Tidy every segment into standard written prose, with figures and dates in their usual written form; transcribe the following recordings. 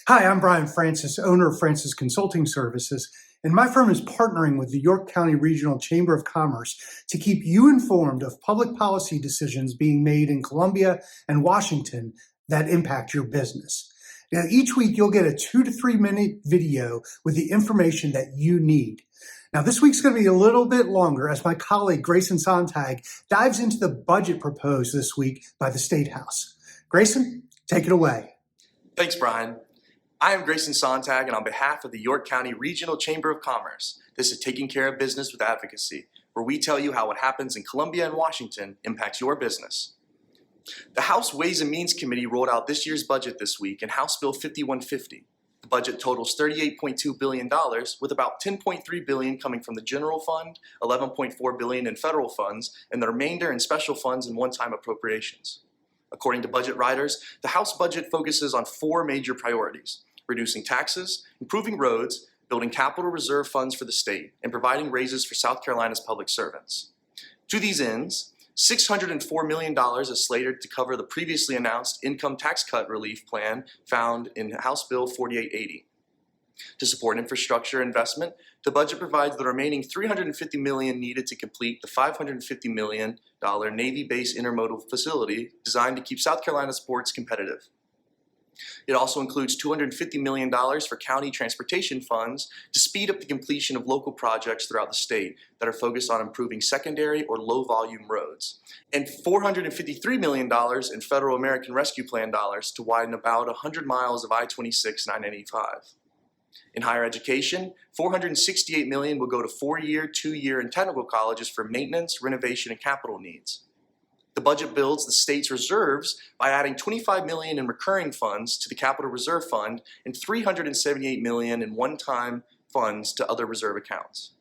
Hi, I'm Brian Francis, owner of Francis Consulting Services, and my firm is partnering with the York County Regional Chamber of Commerce to keep you informed of public policy decisions being made in Columbia and Washington that impact your business. Now, each week you'll get a 2 to 3 minute video with the information that you need. Now, this week's going to be a little bit longer as my colleague Greyson Sonntag dives into the budget proposed this week by the State House. Greyson, take it away. Thanks, Brian. I am Greyson Sonntag, and on behalf of the York County Regional Chamber of Commerce, this is Taking Care of Business with Advocacy, where we tell you how what happens in Columbia and Washington impacts your business. The House Ways and Means Committee rolled out this year's budget this week in House Bill 5150. The budget totals $38.2 billion, with about $10.3 billion coming from the general fund, $11.4 billion in federal funds, and the remainder in special funds and one-time appropriations. According to budget writers, the House budget focuses on 4 major priorities: reducing taxes, improving roads, building capital reserve funds for the state, and providing raises for South Carolina's public servants. To these ends, $604 million is slated to cover the previously announced income tax cut relief plan found in House Bill 4880. To support infrastructure investment, the budget provides the remaining $350 million needed to complete the $550 million Navy-based intermodal facility designed to keep South Carolina's ports competitive. It also includes $250 million for county transportation funds to speed up the completion of local projects throughout the state that are focused on improving secondary or low-volume roads, and $453 million in federal American Rescue Plan dollars to widen about 100 miles of I-26 and I-95. In higher education, $468 million will go to 4-year, 2-year, and technical colleges for maintenance, renovation, and capital needs. The budget builds the state's reserves by adding $25 million in recurring funds to the Capital Reserve Fund and $378 million in one-time funds to other reserve accounts.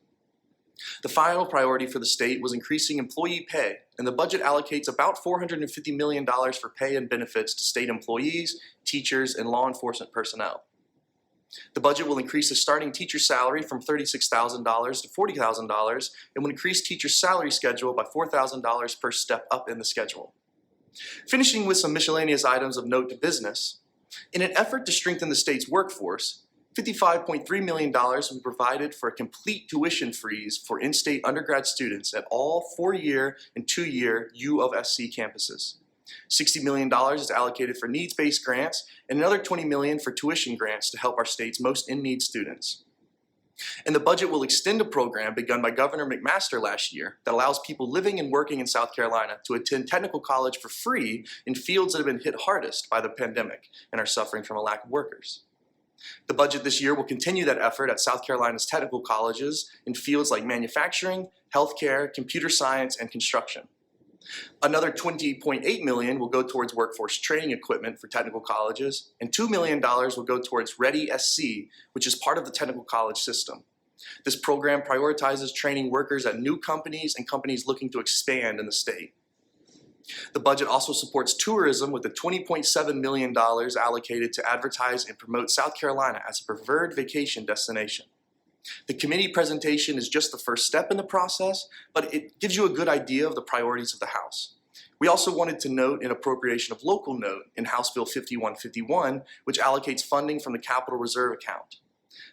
The final priority for the state was increasing employee pay, and the budget allocates about $450 million for pay and benefits to state employees, teachers, and law enforcement personnel. The budget will increase the starting teacher salary from $36,000 to $40,000 and will increase teacher salary schedule by $4,000 per step up in the schedule. Finishing with some miscellaneous items of note to business, in an effort to strengthen the state's workforce, $55.3 million will be provided for a complete tuition freeze for in-state undergrad students at all 4-year and 2-year U of SC campuses. $60 million is allocated for needs-based grants and another $20 million for tuition grants to help our state's most in-need students. And the budget will extend a program begun by Governor McMaster last year that allows people living and working in South Carolina to attend technical college for free in fields that have been hit hardest by the pandemic and are suffering from a lack of workers. The budget this year will continue that effort at South Carolina's technical colleges in fields like manufacturing, healthcare, computer science, and construction. Another $20.8 million will go towards workforce training equipment for technical colleges, and $2 million will go towards Ready SC, which is part of the technical college system. This program prioritizes training workers at new companies and companies looking to expand in the state. The budget also supports tourism with the $20.7 million allocated to advertise and promote South Carolina as a preferred vacation destination. The committee presentation is just the first step in the process, but it gives you a good idea of the priorities of the House. We also wanted to note an appropriation of local note in House Bill 5151, which allocates funding from the Capital Reserve account.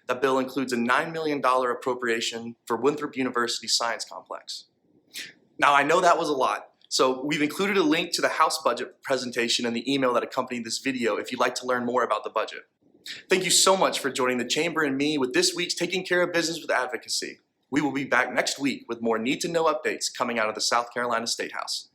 That bill includes a $9 million appropriation for Winthrop University Science Complex. Now, I know that was a lot, so we've included a link to the House budget presentation in the email that accompanied this video if you'd like to learn more about the budget. Thank you so much for joining the Chamber and me with this week's Taking Care of Business with Advocacy. We will be back next week with more need-to-know updates coming out of the South Carolina State House.